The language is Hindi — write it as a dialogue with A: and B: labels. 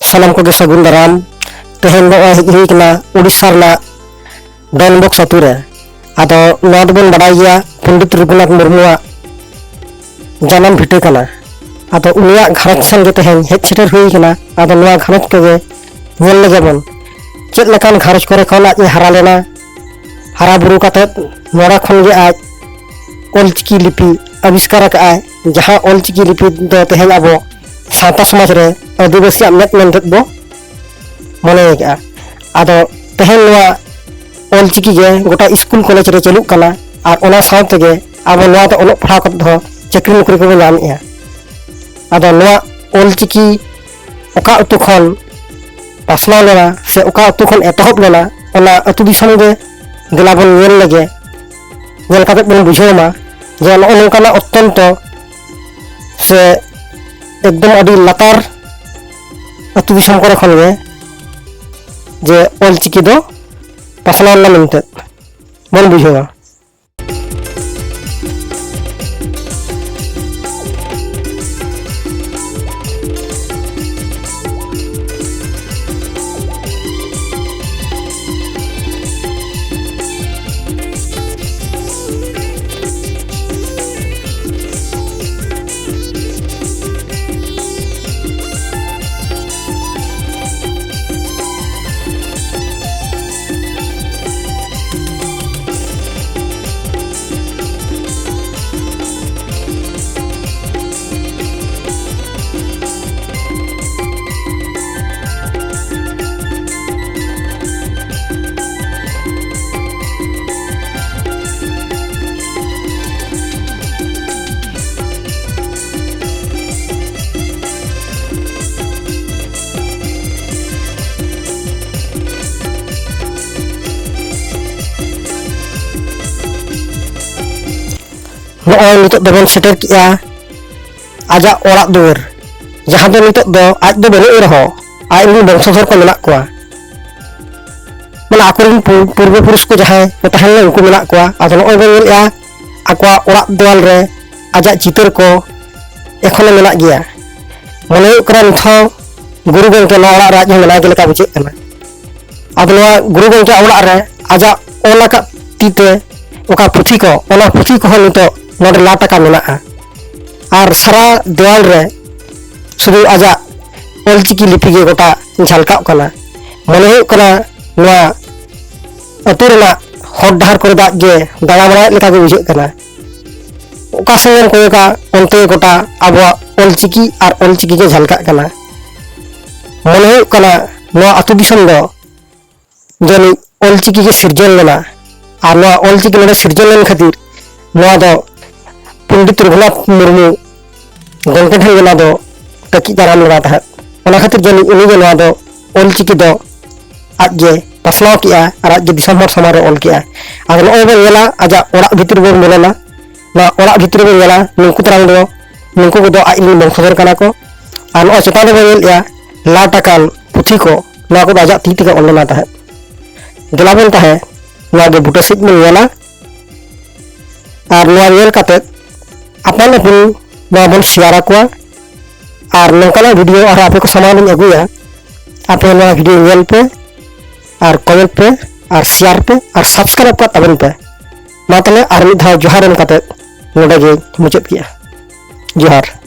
A: सानाम को सगुन दाराम तेहन हजना उड़ीसा डनबक्स आतु रे आदो बन बाडाय गया पंडित रघुनाथ मुर्मुआ जानाम भिटे कना आदो उनिया घारज सन गे तेहन हेज सेटर हुई कना आदो नोआ घारज को गे नेल लगे बन चेद लेकान घारज करे खन आज हारा लेना हारा बुरु काते नोरा खन गे आज ऑलचिकी लिपि आविष्कार का जहां ऑलचिकी लिपि दो तेहन आबो सावता समाज रे आदिवासी मेद मेनते बो मने का आदो तेहन नोआ ऑलचिकी गे गोटा स्कूल कॉलेज रे चलुक कना और ओना सावते गे आबो नोआ तो ओलो पढ़ा कत दो चाकरी नौकरी को नामेया आदो नोआ ऑलचिकी ओका अतु खन पासनाव लेना से ओका अतु खन एतहब लेना ओना अतु दिसम गे गेला बन नेल लगे नेल काते बन बुझेमा जे नोकाना अत्यंत से एकदम अडी लातार अतु दिसम करे खन गे जे ऑलचिकी दो पासनाव ला मेनते बन बुझेगा नित दबन सेटर किया आजा ओरा दुआर जहां दो नित दो आज दो बनु रहो आज वंशधर को मेना को माने आकुरिन पूर्व पुरुष को जहां तहन उनको मेना को आदो नय बन आकवा ओरा देवाल रे आजा चितर को एखोनो मेना गया मने करा निथो गुरु गंके नो ओरा राज मेना गेलका बुझे कना आदो गुरु गंके ओरा रे आजा ओला का तीते ओका पुथी को ओना पुथी को नितो नोडे लाटा का मेना और सारा देवाल रे शुरू आजा ऑलचिकी लिपि गे गोटा झलका कना मने कना नोआ अतु रेना हर डहार करे दाग गे दाड़ा बड़ा लेका गे बुझे कना ओका संगन कोयका ओनते गोटा आबो ऑलचिकी और ऑलचिकी गे झलका कना मने कना नोआ अतु दिसम दो जनी ऑलचिकी गे सिरजन लेना और नोआ ऑलचिकी ने सिरजन लेन खातिर नोआ दो पंडित रघुनाथ मुर्मू गंके ठन गेना दो टकी दाराम लगा था ओना खातिर जनी उनी गे नोआ दो ऑलचिकी दो आज जे पासनाव किया और आज जे दिसम हर समारे ऑल किया आर नय बन गेला आजा ओरा भितर बन बोलेना ना ओरा भितर बन गेला नुकु तरांग दो नुकु दो आज वंशधर कना को और नय चेतान बन गेलया लाटाकान पुथी को ना को आजा ती ती ऑलना था गेला बन था ना गे बुटा सिक बन गेला और नोआ नेल काते अपन अपन बन शेयर को और नौकाना वीडियो और आपे को सामान अगुया आपे नोआ वीडियो नेल पे और कमेंट पे और शेयर पे और सब्सक्राइब का तबन पे मा तले और मिद धाव जोहार एम काते नोडे गे मुचाद किया जोहार।